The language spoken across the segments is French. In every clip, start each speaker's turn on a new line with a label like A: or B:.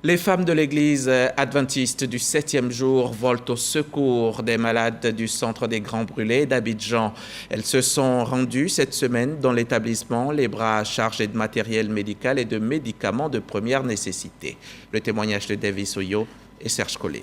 A: Les femmes de l'église adventiste du 7e jour volent au secours des malades du centre des Grands Brûlés d'Abidjan. Elles se sont rendues cette semaine dans l'établissement, les bras chargés de matériel médical et de médicaments de première nécessité. Le témoignage de Davis Oyo et Serge Collier.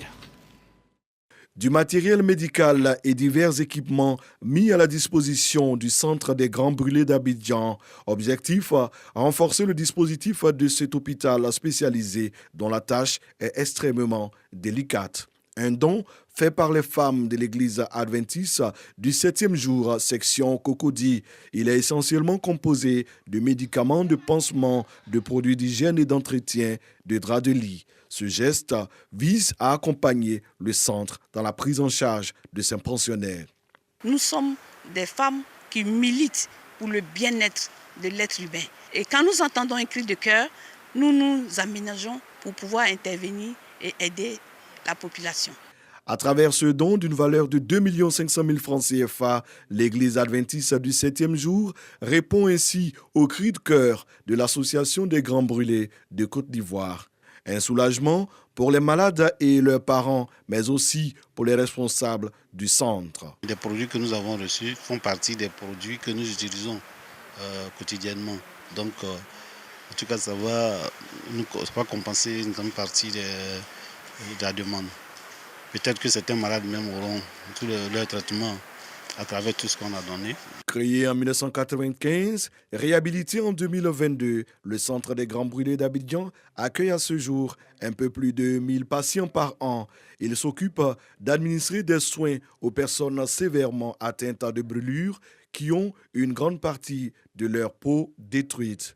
B: Du matériel médical et divers équipements mis à la disposition du centre des Grands Brûlés d'Abidjan. Objectif, renforcer le dispositif de cet hôpital spécialisé dont la tâche est extrêmement délicate. Un don fait par les femmes de l'église adventiste du 7e jour, section Cocody. Il est essentiellement composé de médicaments, de pansements, de produits d'hygiène et d'entretien, de draps de lit. Ce geste vise à accompagner le centre dans la prise en charge de ses pensionnaires.
C: Nous sommes des femmes qui militent pour le bien-être de l'être humain. Et quand nous entendons un cri de cœur, nous nous aménageons pour pouvoir intervenir et aider la population.
B: À travers ce don d'une valeur de 2 500 000 francs CFA, l'église adventiste du 7e jour répond ainsi au cri de cœur de l'Association des Grands Brûlés de Côte d'Ivoire. Un soulagement pour les malades et leurs parents, mais aussi pour les responsables du centre.
D: Les produits que nous avons reçus font partie des produits que nous utilisons quotidiennement. Donc, en tout cas, ça va compenser une grande partie de la demande. Peut-être que certains malades même auront tout leur traitement à travers tout ce qu'on a donné.
B: Créé en 1995, réhabilité en 2022, le Centre des Grands Brûlés d'Abidjan accueille à ce jour un peu plus de 1000 patients par an. Il s'occupe d'administrer des soins aux personnes sévèrement atteintes de brûlures qui ont une grande partie de leur peau détruite.